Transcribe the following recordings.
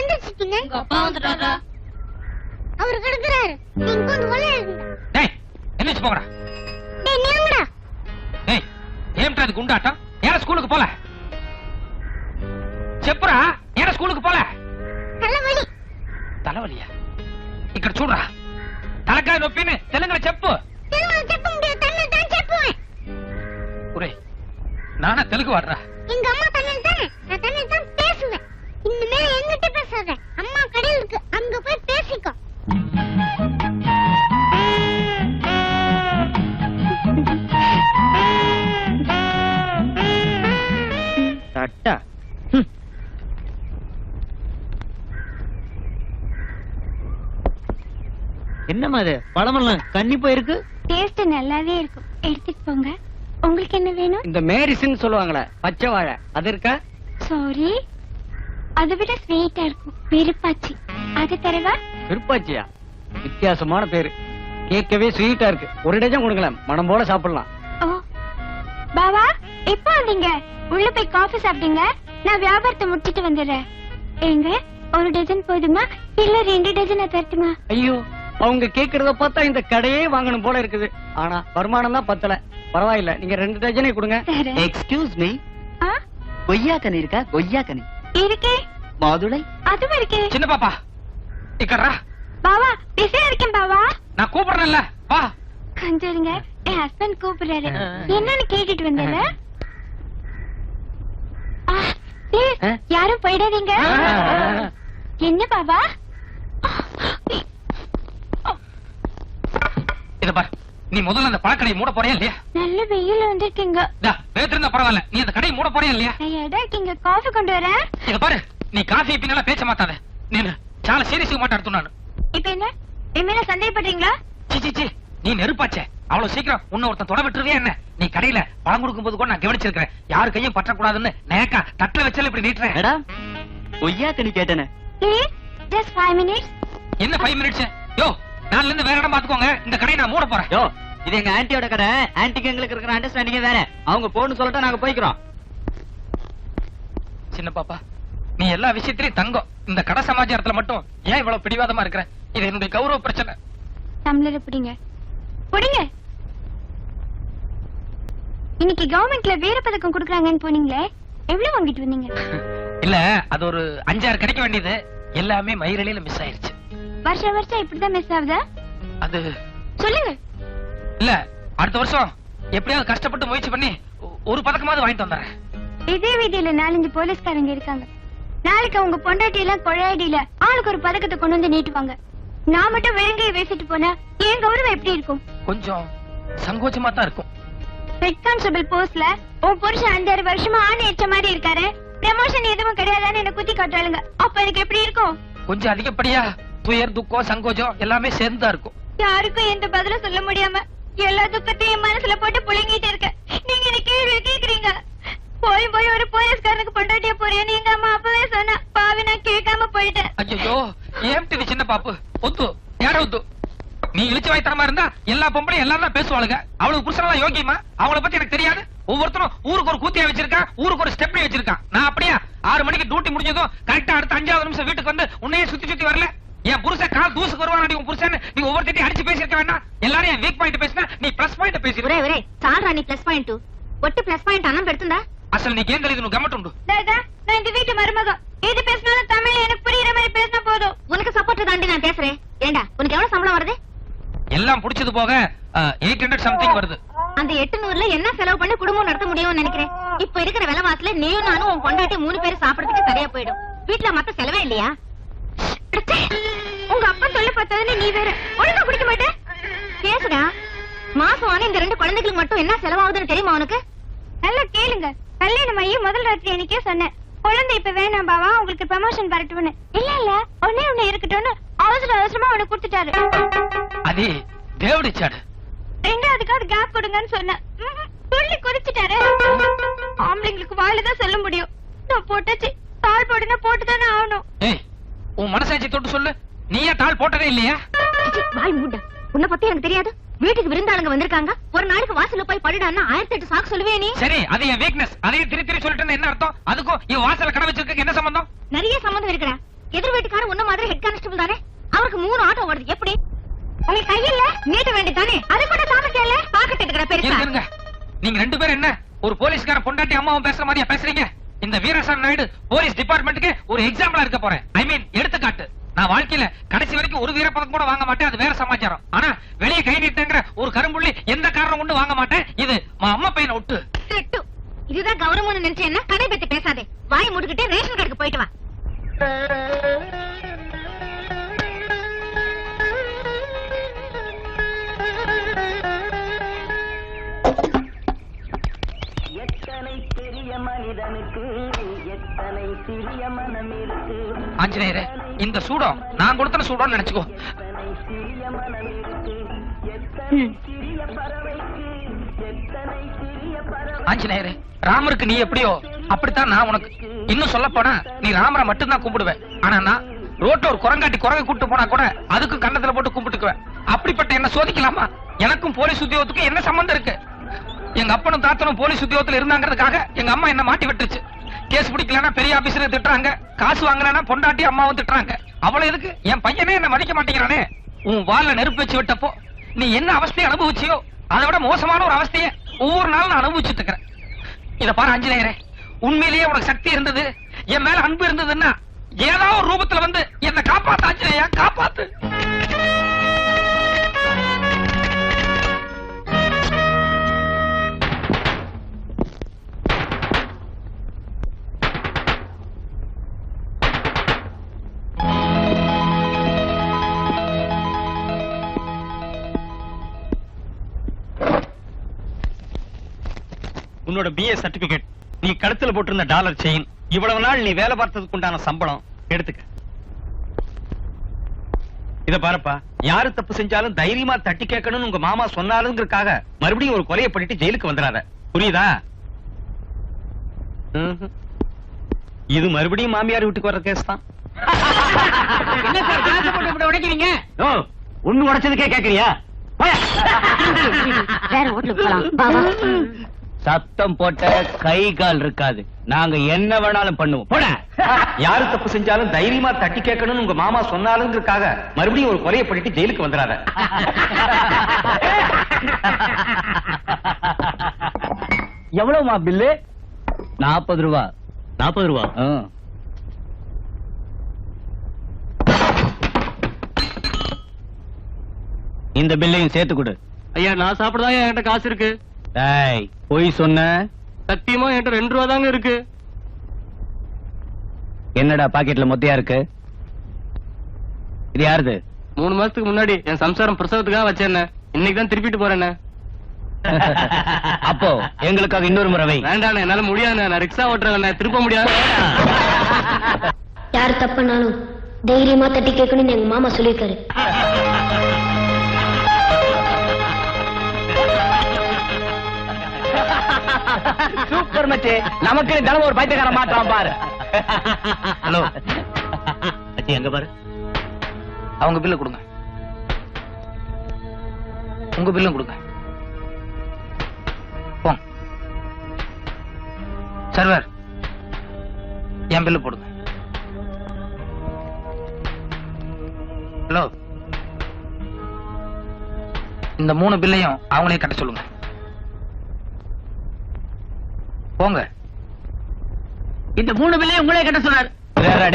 எந்திரிச்சிட்டீங்க? உங்க அப்பா வந்துட்டாரா? அவர் கிடக்குறாரு. நீங்க கொஞ்சம் கொள்ள எழுதுங்க. டேய் எந்திரிச்சு போங்கடா. டேய் நீங்கடா. டேய் ஏம்டா இது குண்டாட்டம்? ஏன் ஸ்கூலுக்கு போல? చెప్పురా ఏడ స్కూలుకు పోలే? తలవలి. తలవలియా? ఇక్కడ చూడరా. తలకాయ నొప్పిని తెలుగులో చెప్పు. తెలుగులో చెప్పు తన్ను తాను చెప్పు. ఒరేయ్ நானா தெலுங்கு வாடுறா? எங்க அம்மா தன்னை தானே நான் தன்னை தான் பேசுவேன். இனிமே என்கிட்ட பேசாத. அம்மா கடையில இருக்கு அங்க போய் பேசிக்கோ. தட்டா என்னமா அது பழமெல்லாம் கண்ணி போயிருக்கு? டேஸ்ட் நல்லாவே இருக்கும். எடுத்துட்டு போங்க. உங்களுக்கு என்ன வேணும்? இந்த மேரிசின் சொல்லுவாங்களே பச்சை வாழை அது இருக்கா? சாரி, அதை விட ஸ்வீட்டா இருக்கும். விருப்பாச்சி அது தரவா? விருப்பாச்சியா? வித்தியாசமான பேரு, கேட்கவே ஸ்வீட்டா இருக்கு. ஒரு டஜன் கொடுங்களேன், மனம் போல சாப்பிடலாம். ஓ பாவா, எப்போ வந்தீங்க? உள்ள போய் காஃபி சாப்பிடுங்க, நான் வியாபாரத்தை முடிச்சிட்டு வந்துடுறேன். எங்க ஒரு டஜன் போதுமா இல்ல 2 டஜன் தரட்டுமா? ஐயோ, அவங்க கேக்குறத பார்த்தா இந்த கடையே வாங்கணும் போல இருக்குது. ஆனா வருமானம் தான் பத்தல. பரவாயில்ல, நீங்க 2 டஜனே கொடுங்க. எக்ஸ்கியூஸ் மீ, கொய்யா கனி இருக்கா? கொய்யா கனி இருக்கே. மாதுளை அதுவும் இருக்கே. சின்ன பாப்பா இக்கறா. பாவா பிஸியா இருக்கேன் பாவா. நான் கூப்பிடுறேன்ல வா. கொஞ்சம் இருங்க, என் ஹஸ்பண்ட் கூப்பிடுறாரு. என்னன்னு கேட்டுட்டு வந்தேன். யாரும் போயிடாதீங்க. என்ன பாபா? இத பாரு, நீ முதல்ல அந்த பழக்கடையை மூட போறியா இல்லையா? நல்ல வெயில் வந்திருக்கீங்க. வேத்திருந்தா பரவாயில்ல, நீ அந்த கடையை மூட போறியா இல்லையா? எடா இருக்கீங்க, காஃபி கொண்டு வரேன். இத பாரு, நீ காஃபி பின்னால பேச மாட்டாத. நீ சால சீரியஸா மாட்டாடுத்து. நான் இப்ப என்ன என் மேல சந்தேகப்படுறீங்களா? சி நீ நெருப்பாச்சே, அவ்வளவு சீக்கிரம் உன்ன ஒருத்தன் தொட விட்டுருவியா என்ன? நீ கடையில பழம் கொடுக்கும் போது கூட நான் கவனிச்சிருக்கேன். யாரு கையும் பற்றக்கூடாதுன்னு நேக்கா தட்டுல வச்சால இப்படி நீட்டுறேன். மேடம் கொய்யா கனி கேட்டேனே. Just 5 minutes. என்ன 5 மினிட்ஸ்? யோ, நாளைல இருந்து வேற இடம் பாத்துக்கோங்க. இந்த கடையை நான் மூட போறேன். யோ, இது எங்க ஆன்ட்டியோட கடை. ஆன்ட்டிக்கு எங்களுக்கு இருக்கிற அண்டர்ஸ்டாண்டிங்கே வேற. அவங்க போன்னு சொல்லட்டா நாங்க போய்க்கிறோம். சின்ன பாப்பா, நீ எல்லா விஷயத்திலயும் தங்கம். இந்த கடை சமாச்சாரத்துல மட்டும் ஏன் இவ்வளவு பிடிவாதமா இருக்கிற? இது என்னுடைய கௌரவ பிரச்சனை. டம்ளர் பிடிங்க. பிடிங்க. இன்னைக்கு கவர்மெண்ட்ல வீர பதக்கம் கொடுக்கறாங்கன்னு போனீங்களே, எவ்வளவு வாங்கிட்டு வந்தீங்க? இல்ல, அது ஒரு 5-6 கிடைக்க வேண்டியது எல்லாமே மயிரலையில மிஸ் ஆயிருச்சு. வருஷம் இப்படிதான் மிஸ் ஆகுதா? அது சொல்லுங்க. இல்ல, அடுத்த வருஷம் எப்படியாவது கஷ்டப்பட்டு முயற்சி பண்ணி ஒரு பதக்கமாவது வாங்கிட்டு வந்துறேன். இதே வீதியில 4-5 போலீஸ்காரங்க இருக்காங்க. நாளைக்கு அவங்க பொண்டாட்டி எல்லாம் கொழையடியில ஆளுக்கு ஒரு பதக்கத்தை கொண்டு வந்து நீட்டுவாங்க. நான் மட்டும் வெறுங்கையை பேசிட்டு போனா என் கௌரவம் எப்படி இருக்கும்? கொஞ்சம் சங்கோச்சமா தான் இருக்கும். ஹெட் கான்ஸ்டபிள் போஸ்ட்ல உன் புருஷன் 5-6 வருஷமா ஆணி ஏற்ற மாதிரி இருக்காரு. ப்ரமோஷன் எதுவும் கிடையாதான்னு என்ன குத்தி காட்டுறாளுங்க. அப்ப எனக்கு எப்படி இருக்கும்? கொஞ்சம் அதிகப்படியா துயர், துக்கம், சங்கோஜம் எல்லாமே சேர்ந்தா இருக்கும். யாருக்கும் எந்த பதிலும் சொல்ல முடியாம எல்லா துக்கத்தையும் மனசுல போட்டு புழுங்கிட்டு இருக்க நீங்க இந்த கேள்வி கேக்குறீங்க. போய் ஒரு போலீஸ்காரனுக்கு பொண்டாட்டியா போறியான்னு எங்க அம்மா அப்பவே சொன்னா. பாவி, நான் கேட்காம போயிட்டேன். ஐயோ, ஏம்டி சின்ன பாப்பு ஒத்து யார ஒத்து? நீ இழிச்சு வாய்த்தனமா இருந்தா எல்லா பொம்பளையும் எல்லாரும் தான் பேசுவாளுங்க. அவளுக்கு புருஷனெல்லாம் யோகியமா? அவளை பத்தி எனக்கு தெரியாது. ஒவ்வொருத்தரும் ஊருக்கு ஒரு கூத்தியா வச்சிருக்கான், ஊருக்கு ஒரு ஸ்டெப்னி வச்சிருக்கான். நான் அப்படியா 6 மணிக்கு டியூட்டி முடிஞ்சதும் கரெக்டா அடுத்த 5வது நிமிஷம் வீட்டுக்கு வந்து உன்னையே சுத்தி வரல? என் புருஷன் கால் தூசுக்கு வருவான். உன் புருஷன் நீ ஒவ்வொருத்தையும் அடிச்சு பேசிருக்க வேண்டாம். எல்லாரும் என் வீக் பாயிண்ட் பேசினா நீ பிளஸ் பாயிண்ட் பேசி சால்ரா. நீ பிளஸ் பாயிண்ட் ஒட்டு பிளஸ் பாயிண்ட் அண்ணன் பெடுத்துண்டா. அசல் நீ கேம் தெரியுது, கமெண்ட் உண்டு. நான் இந்த வீட்டு மருமகம். எது பேசினாலும் தமிழ் எனக்கு புரியுற மாதிரி பேசினா போதும். உனக்கு சப்போர்ட் தாண்டி நான் பேசுறேன். ஏண்டா உனக்கு எவ்வளவு சம்பளம் வருது? எல்லாம் புடிச்சது போக 800 சம்திங் வருது. அந்த 800ல என்ன செலவு பண்ணி குடும்பம் நடத்த முடியும்னு நினைக்கிறேன். இப்ப இருக்கிற விலைவாசில நீயும் நானும் உன் பொண்டாட்டி 3 பேரும் சாப்பிடறதுக்கு சரியா போயிடும். வீட்டுல மத்த செலவே இல்லையா? உங்க அப்பா சொல்ல பார்த்ததுன்னு நீ வேற ஒழுங்கா குடிக்க மாட்டே. பேசுடா. மாசம் ஆன இந்த 2 குழந்தைகளுக்கு மட்டும் என்ன செலவாகுதுன்னு தெரியுமா உனக்கு? நல்லா கேளுங்க. கல்யாணம் ஆகி முதல் ராத்திரி அன்னைக்கே சொன்னேன், குழந்தை இப்ப வேணாம் பாவா, உங்களுக்கு ப்ரமோஷன் வரட்டும்னு. இல்ல ஒண்ணே இருக்கட்டும்னு அவசரமா அவனை கொடுத்துட்டாரு. அது தேவடிச்சாடு. 2வதுக்காவது கேப் கொடுங்கன்னு சொன்னேன். சொல்லி கொதிச்சுட்டாரு. ஆம்பளைங்களுக்கு வாயிலதான் சொல்ல முடியும். நான் போட்டாச்சு, தாள் போடுனா போட்டுதானே ஆகணும். ஏய், உன் மனசாட்சி தொட்டு சொல்லு, நீயே தாள் போட்டதே இல்லையா? வாய் மூட. உன்னை பத்தி எனக்கு தெரியாது. வீட்டுக்கு விருந்தாளுங்க வந்திருக்காங்க, ஒரு நாளைக்கு வாசல்ல போய் படுடான்னா 1008 சாக்கு சொல்லுவே நீ. சரி, அது என் வீக்னஸ். அதையும் திரி சொல்லிட்டு என்ன அர்த்தம்? அதுக்கும் இவ வாசல்ல கடை வச்சிருக்க என்ன சம்பந்தம்? நிறைய சம்பந்தம் இருக்குடா. எதிர் வீட்டுக்காரர் உன்ன மாதிரி ஹெட் கான்ஸ்டபிள் தானே, அவருக்கு 3 ஆட்டோ ஓடுது. எப்படி உங்களுக்கு கையில நீட்ட வேண்டியதானே? அது கூட தாமக்கல பாக்கெட் எடுக்கற பெருசா. இருங்க, நீங்க 2 பேரும் என்ன ஒரு போலீஸ்கார பொண்டாட்டி அம்மாவும் பேசுற மாதிரியா பேசுறீங்க? இந்த வீரசாமி நாயுடு போலீஸ் டிபார்ட்மெண்ட்டுக்கு ஒரு எக்ஸாம்பிளா இருக்க போறேன். ஐ மீன் எடுத்துக்காட்டு. நான் வாழ்க்கையில கடைசி வரைக்கும் ஒரு வீரப்பதம் கூட வாங்க மாட்டேன், அது வேற சமாச்சாரம். ஆனா வெளியே கை நீட்டுங்கிற ஒரு கரும்புள்ளி எந்த காரணம் கொண்டு வாங்க மாட்டேன். இது அம்மா பையனை விட்டு. செட்டு. இதுதான் கௌரவம்னு நினைச்சேன்னா கடை பத்தி பேசாதே. வாய் மூடிக்கிட்டு ரேஷன் கடைக்கு போயிட்டு வா. ஆஞ்சநேயரே, இந்த சூடம் நான் கொடுத்த சூடம் நினைச்சுக்கோ. ஆஞ்சநேயரே, ராமருக்கு நீ எப்படியோ அப்படித்தான் நான் உனக்கு. இன்னும் சொல்ல போனா நீ ராமரை மட்டும்தான் கும்பிடுவேன். ஆனா நான் ரோட்ல ஒரு குரங்காட்டி குரங்கை கூட்டு போனா கூட அதுக்கும் கண்ணத்துல போட்டு கும்பிட்டுக்குவேன். அப்படிப்பட்ட என்ன சோதிக்கலாமா? எனக்கும் போலீஸ் உத்தியோகத்துக்கும் என்ன சம்பந்தம் இருக்கு? எங்க அப்பனும் தாத்தனும் போலீஸ் உத்தியோகத்துல இருந்தாங்கிறதுக்காக எங்க அம்மா என்ன மாட்டி விட்டுருச்சு. கேஸ் பிடிக்கலன்னா பெரிய ஆபீசரை திட்டுறாங்க, காசு வாங்கலன்னா பொண்டாட்டி அம்மாவும் திட்டுறாங்க. அவ்வளவு எதுக்கு என் பையனே என்ன மதிக்க மாட்டேங்கிறானே. உன் வால்ல நெருப்பு வச்சு விட்டப்போ நீ என்ன அவஸ்தையை அனுபவிச்சியோ அதை விட மோசமான ஒரு அவஸ்தையை ஒவ்வொரு நாளும் நான் அனுபவிச்சுட்டு இருக்கிறேன். இத பாரு ஆஞ்சநேயரே, உண்மையிலேயே உனக்கு சக்தி இருந்தது, என் மேல அன்பு இருந்ததுன்னா ஏதாவது ஒரு ரூபத்துல வந்து என்ன காப்பாத்து ஆஞ்சநேயா, காப்பாத்து. உன்னோட BA சர்டிபிகேட், நீ கழுத்துல போட்டிருந்த டாலர் செயின், இவ்வளவு நாள் நீ வேலை பார்த்ததுக்கு உண்டான சம்பளம் எடுத்துக்க. இத பாருப்பா, யாரு தப்பு செஞ்சாலும் தைரியமா தட்டி கேட்கணும்னு உங்க மாமா சொன்னாலுங்கிறதுக்காக மறுபடியும் ஒரு கொலையை பண்ணிட்டு ஜெயிலுக்கு வந்துடாத, புரியுதா? இது மறுபடியும் மாமியார் வீட்டுக்கு வர்ற கேஸ் தான். என்ன சார் கிளாஸ் போட்டு இப்படி உடைக்கிறீங்க? ஒண்ணு உடைச்சதுக்கே கேக்குறியா? வேற ஹோட்டலுக்கு போலாம். பாபா சத்தம் போட்ட கை கால் இருக்காது, நாங்க என்ன வேணாலும் பண்ணுவோம். போட. யாரு தப்பு செஞ்சாலும் தைரியமா தட்டி கேட்கணும்னு உங்க மாமா சொன்னாலுங்கிறதுக்காக மறுபடியும் ஒரு கொலையை பண்ணிட்டு ஜெயிலுக்கு வந்துடாத. எவ்வளவுமா பில்லு? 40 ரூபா. 40 ரூபா? இந்த பில்லையும் சேர்த்து கொடு. ஐயா நான் சாப்பிடதான் என்கிட்ட காசு இருக்கு. போய் சொன்ன. சத்தியமா என்கிட்ட 2 ரூபா தாங்க இருக்கு. என்னடா பாக்கெட்ல மொத்தையா இருக்கு? இது யாருது? 3 மாசத்துக்கு முன்னாடி என் சம்சாரம் பிரசவத்துக்காக வச்சேன், இன்னைக்கு தான் திருப்பிட்டு போறேன். அப்போ எங்களுக்காக இன்னொரு முறை வை. வேண்டாண்ணே, என்னால முடியாது, நான் ரிக்ஷா ஓட்டுறேன், திருப்ப முடியாது. யாரு தப்புனாலும் தைரியமா தட்டி கேட்கணும்னு எங்க மாமா சொல்லிருக்காரு. சூப்பர் மச்சி, நமக்கு தினமும் ஒரு பைத்தியக்கார மாட்டான் பாரு. ஹலோ மச்சி, எங்க பாரு. அவங்க பில்ல கொடுங்க, உங்க பில்லும் கொடுங்க. போங்க சர்வர், என் பில்லு போடுங்க. ஹலோ, இந்த 3 பில்லையும் அவங்களே கட்ட சொல்லுங்க. போங்க. இந்த 3 பில்லையும் உங்களே கட்ட சொன்னார்.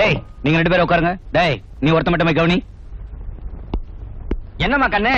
டேய், நீங்க 2 பேரும் உட்காருங்க. டேய், நீ ஒருத்த மட்டுமே கவனி. என்னம்மா கண்ணே?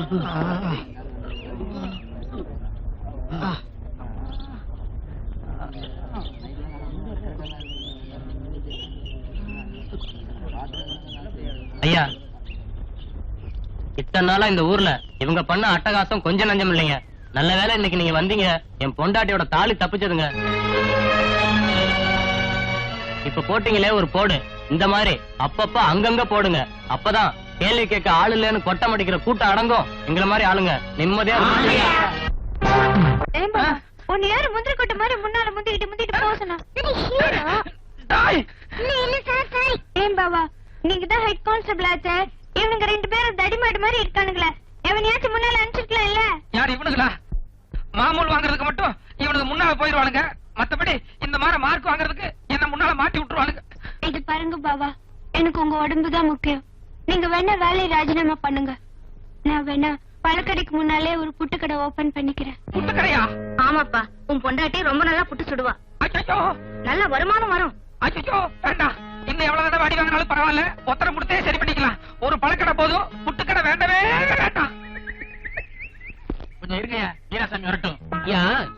ஐயா, இத்தனை நாளா இந்த ஊர்ல இவங்க பண்ண அட்டகாசம் கொஞ்சம் நஞ்சம் இல்லைங்க. நல்ல வேளை இன்னைக்கு நீங்க வந்தீங்க. என் பொண்டாட்டியோட தாலி தப்பிச்சதுங்க. இப்ப போட்டீங்களே ஒரு போடு, இந்த மாதிரி அப்பப்ப அங்கங்க போடுங்க. அப்பதான் கேள்வி கேட்க ஆளு இல்லன்னு கொட்டம் அடிக்கிற கூட்டம் அடங்கும். எங்களை மாதிரி ஆளுங்க நிம்மதியா உன்னை யாரு முந்திரி கொட்ட மாதிரி முன்னால முந்திக்கிட்டு போசணும். ஏன் பாபா, நீங்க தான் ஹெட் கான்ஸ்டபிள் ஆச்சே. இவனுங்க 2 பேரும் தடிமாடு மாதிரி இருக்கானுங்களே. எவனையாச்சும் முன்னால அனுப்பிச்சிருக்கலாம் இல்ல? யார் இவனுங்களா? மாமூல் வாங்குறதுக்கு மட்டும் இவனுக்கு முன்னால போயிருவானுங்க. மத்தபடி இந்த மாதிரி மார்க் வாங்குறதுக்கு என்ன முன்னால மாட்டி விட்டுருவானுங்க. இது பாருங்க பாபா, எனக்கு உங்க உடம்பு தான் முக்கியம். நீங்க வேணா வேலையை ராஜினாமா பண்ணுங்க. நான் வேணா பழக்கடைக்கு முன்னாலே ஒரு புட்டுக்கடை ஓபன் பண்ணிக்கிறேன். புட்டுக்கடையா? ஆமாப்பா, உன் பொண்டாட்டி ரொம்ப நல்லா புட்டு சுடுவா. ஐயோ, நல்ல வருமானம் வரும். ஐயோ, வேண்டாம். இன்னும் எவ்வளவு தடவை அடி வாங்கினாலும் பரவாயில்ல, ஒத்தரை கொடுத்தே சரி பண்ணிக்கலாம். ஒரு பழக்கடை போதும், புட்டுக்கடை வேண்டவே வேண்டாம். கொஞ்சம் இருங்க, வீராசாமி வரட்டும்.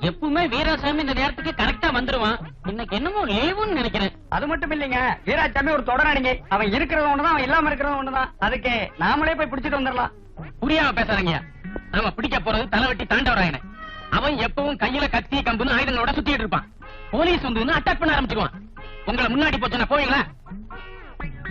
எப்பவுமே வீராசாமி இந்த நேரத்துக்கு கரெக்டா வந்துருவான். இன்னைக்கு என்னமோ லீவுன்னு நினைக்கிறேன். அது மட்டும் இல்லைங்க, வீராசாமி ஒரு தொடரானிங்க. அவன் இருக்கிறது ஒண்ணுதான், அவன் இல்லாம இருக்கிறது ஒண்ணுதான். அதுக்கு நாமளே போய் பிடிச்சிட்டு வந்துடலாம். புரியாம பேசாதீங்க. நாம பிடிக்க போறது தலைவட்டி தாண்டவராயன. அவன் எப்பவும் கையில கத்தி கம்புன்னு ஆயுதங்களோட சுத்திட்டு இருப்பான். போலீஸ் வந்து அட்டாக் பண்ண ஆரம்பிச்சிருவான். உங்களை முன்னாடி போச்சுன்னா போவீங்களா?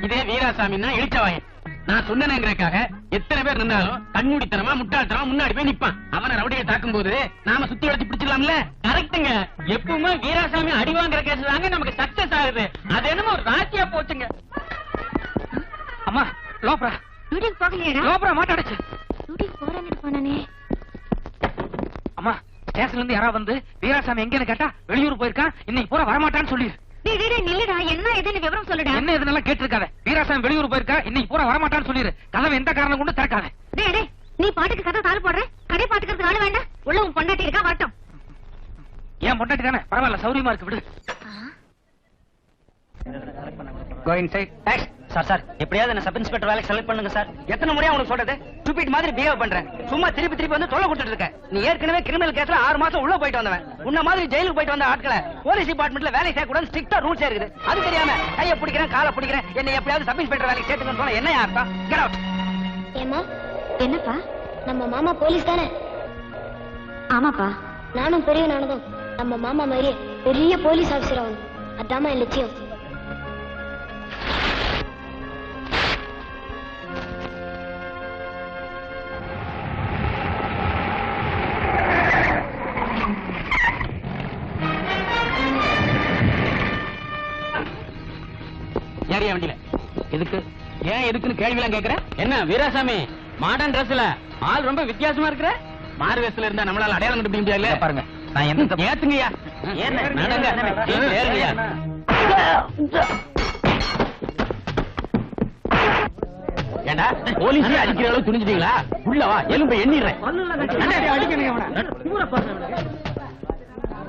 இதே வீராசாமின்னா இழிச்சவாயன். நான் சொன்னேங்கிறதுக்காக எத்தனை பேர் நின்னாலும் கண்மூடித்தனமா முட்டாள்தனமா முன்னாடி போய் நிப்பான். அவனை ரவுடியை தாக்கும் போது நாம சுத்தி வச்சு பிடிச்சிடலாம்ல. கரெக்டுங்க. எப்பவுமே வீராசாமி அடி வாங்குற கேஸ் தாங்க நமக்கு சக்சஸ் ஆகுது. அது என்னமோ ஒரு ராசியா போச்சுங்க. அம்மா, லோப்ரா டியூட்டிக்கு போகலையா? லோப்ரா மாட்டாடுச்சு. டியூட்டிக்கு போறேன்னு போனானே. அம்மா, ஸ்டேஷன்ல இருந்து யாராவது வந்து வீராசாமி எங்கன்னு கேட்டா வெளியூர் போயிருக்கான், இன்னைக்கு பூரா வரமாட்டான்னு சொல்லி. நில்லுடா, என்ன எதுன்னு விவரம் சொல்லுடா. என்ன எதுனால கேட்டிருக்காத. வீராசாமி வெளியூர் போயிருக்கா, இன்னைக்கு பூரா வரமாட்டான்னு சொல்லிரு. கதவை எந்த காரணம் கொண்டு திறக்காத. நீ பாட்டுக்கு கதை தாள் போடுற. கடை பாத்துக்கிறதுக்கு ஆளு வேண்டாம். உள்ள உன் பொண்டாட்டி இருக்கா, வரட்டும். ஏன் பொண்டாட்டி தானே, பரவாயில்ல, சௌரியமா இருக்கு, விடு. Go inside. சார், எப்படியாவது என்ன சப் இன்ஸ்பெக்டர் வேலைக்கு செலக்ட் பண்ணுங்க சார். எத்தனை முறையா உனக்கு சொல்றது? ஸ்டூபிட் மாதிரி பிஹேவ் பண்றேன். சும்மா திருப்பி வந்து தொல்லை கொடுத்துட்டு இருக்க. நீ ஏற்கனவே கிரிமினல் கேஸ்ல 6 மாசம் உள்ள போயிட்டு வந்தவன். உன்ன மாதிரி ஜெயிலுக்கு போயிட்டு வந்த ஆட்களை போலீஸ் டிபார்ட்மெண்ட்ல வேலை செய்ய கூடாது ஸ்ட்ரிக்ட்டா ரூல்ஸ் இருக்குது. அது தெரியாம கையை பிடிக்கிறேன், காலை பிடிக்கிறேன், என்ன எப்படியாவது சப் இன்ஸ்பெக்டர் வேலைக்கு சேர்த்துக்கன்னு சொன்னா என்ன அர்த்தம்? Get out. ஏமா, என்னப்பா? நம்ம மாமா போலீஸ் தானே? ஆமாப்பா. நானும் பெரியவனானதும் நம்ம மாமா மாதிரியே பெரிய போலீஸ் ஆபீசர் ஆகணும். அதாம்மா என் லட்சியம். ஏறியா வண்டியில. எதுக்கு? ஏன் எதுக்குன்னு கேள்வி எல்லாம் கேக்குற? என்ன வீராசாமி, மாடர்ன் டிரெஸ்ல ஆள் ரொம்ப வித்தியாசமா இருக்கிற. மாறு வேஷத்துல இருந்தா நம்மளால அடையாளம் கண்டுபிடிக்க முடியல. பாருங்க, நான் எந்த ஏத்துங்கய்யா. ஏன் நடங்க, ஏறுங்கய்யா. ஏண்டா போலீஸ் அடிக்கிற அளவு துணிஞ்சிட்டீங்களா? உள்ளவா, எலும்பை எண்ணிடுறேன்.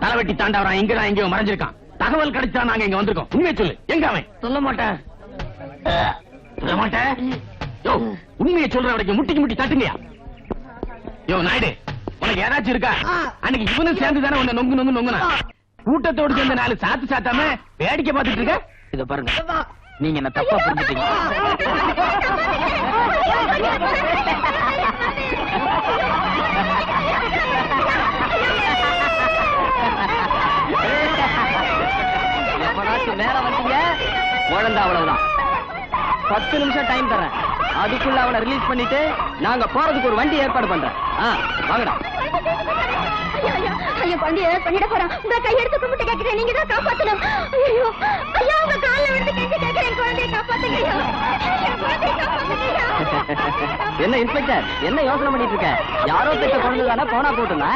தலைவட்டி தாண்டவரான் இங்கதான் எங்கேயோ மறைஞ்சிருக்கான். தகவல் கிடைச்சா நாங்க இங்க வந்திருக்கோம். உண்மையை சொல்லு, எங்க அவன்? சொல்ல மாட்டேன். சொல்ல மாட்டேன்? யோ, உண்மையை சொல்ற வரைக்கும் முட்டிக்கு முட்டி தட்டுங்கயா. யோ நாயுடு, உனக்கு ஏதாச்சும் இருக்கா? அன்னைக்கு இவனும் சேர்ந்து தானே உன்னை நொங்குனா கூட்டத்தோடு சேர்ந்து 4 சாத்து சாத்தாம வேடிக்கை பார்த்துட்டு இருக்க. இத பாருங்க, நீங்க என்ன தப்பா புரிஞ்சுட்டீங்க. எப்படாச்சும் நேரம் வந்தீங்க குழந்தை அவ்வளவுதான். 10 நிமிஷம் டைம் தரேன். அதுக்குள்ள அவனை ரிலீஸ் பண்ணிட்டு நாங்க போறதுக்கு ஒரு வண்டி ஏற்பாடு பண்றேன். வாங்கடா. ஐயோ, வண்டி பண்ணிட போறான். உங்க கையெடுத்து கும்பிட்டு கேட்கிறேன், நீங்க தான் காப்பாத்தணும். ஐயோ ஐயோ, உங்க கால்ல விழுந்து கெஞ்சி கேட்கிறேன், குழந்தையை காப்பாத்துங்க. என்ன இன்ஸ்பெக்டர், என்ன யோசனை பண்ணிட்டு இருக்க? யாரோ பெற்ற குழந்தை தானே, போனா போட்டுனா.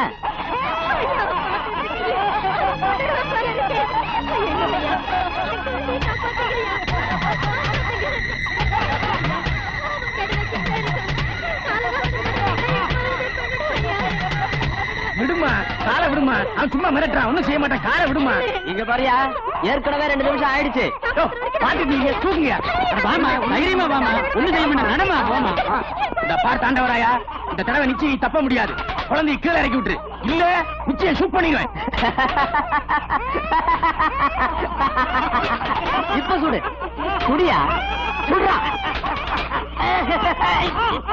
விடுமா, காலை விடுமா. அவன் சும்மா மிரட்டுறான், ஒண்ணும் செய்ய மாட்டான். காலை விடுமா. இங்க பாரியா, ஏற்கனவே 2 நிமிஷம் ஆயிடுச்சு. பாத்துட்டீங்க தூக்குங்க வாமா தைரியமா வாமா ஒண்ணு செய்ய மாட்டேன் நடமா வாமா இந்த பார் தாண்டவராயா இந்த தடவை நிச்சயம் தப்ப முடியாது குழந்தைய கீழே இறக்கி விட்டுரு இல்ல நிச்சயம் ஷூட் பண்ணிடுவேன் இப்ப சுடு சுடியா சுடுறா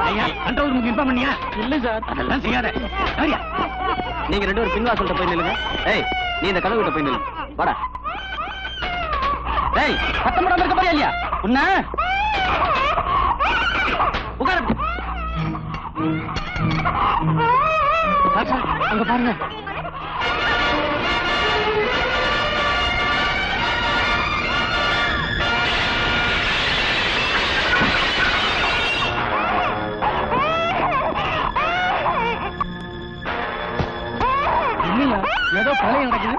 ஐயா கண்ட்ரோல் ரூமுக்கு இன்ஃபார்ம் பண்ணியா இல்ல சார் அதெல்லாம் செய்யாத சரியா நீங்க ரெண்டு பேரும் பின்வாசல்கிட்ட போய் நில்லுங்க ஏய் நீ இந்த கதவு கிட்ட போய் நில்லு வாடா டேய் சத்தம் போடாம இருக்க போறியா இல்லையா உன்ன உட்கார அங்க பாருங்க ஏதோ கொலை நடக்குது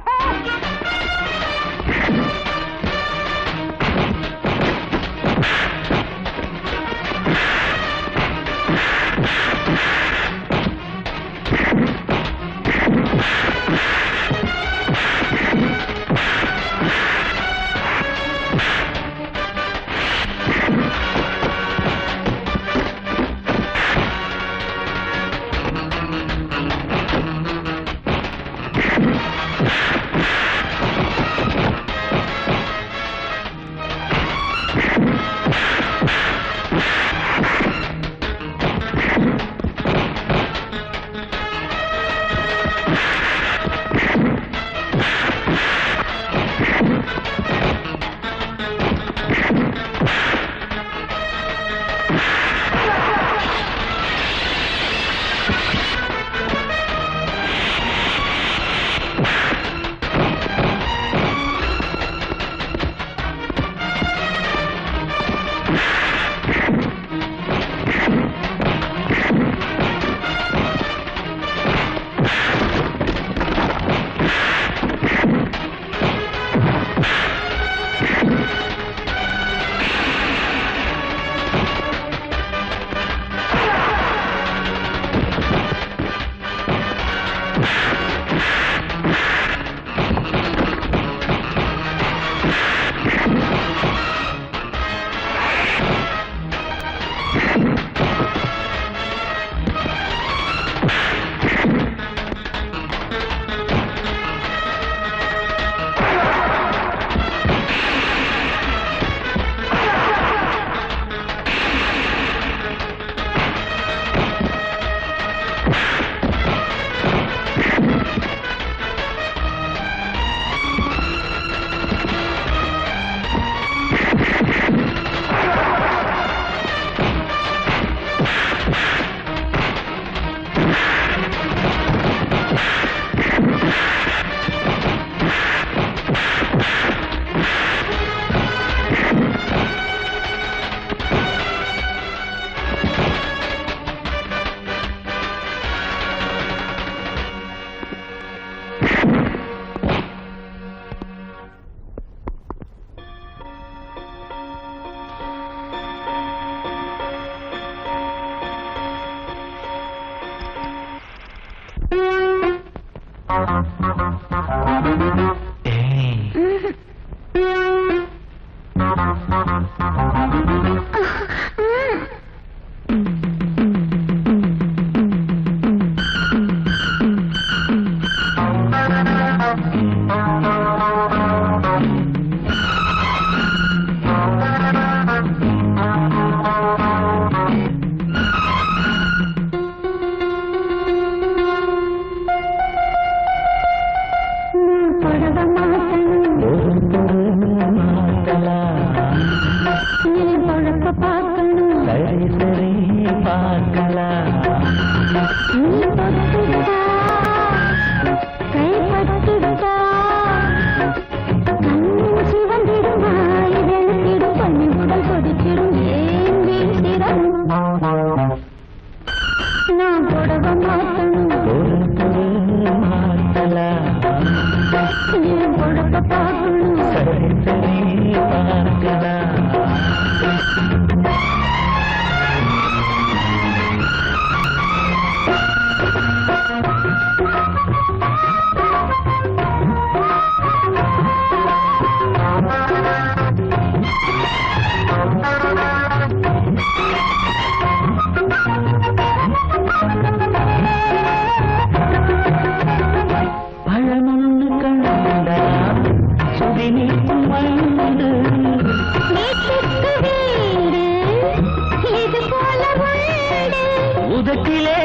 முகத்திலே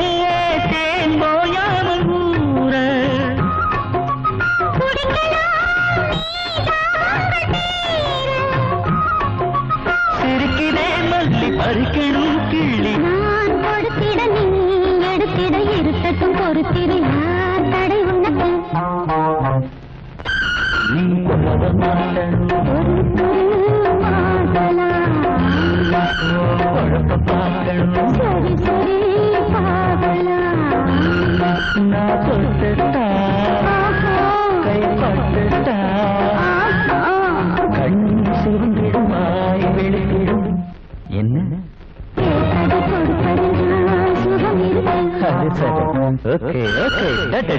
தேன் போயாமல் ஊற சிரிக்கிறே மல்லி பறிக்கணும் கிள்ளி நான் கொடுத்திட நீ எடுத்திட இருக்கட்டும் பொறுத்திரு யார் தடை உனக்கு நீ உலக மாட்டணும் குழப்ப பார்க்கணும் சரி சரி பாகலாம் நான் தொட்டுட்டா கைப்பட்டுட்டா கண் சுருங்கிடுமாய் வெளிக்கிடும் என்ன சுகம் அது சரி ஓகே ஓகே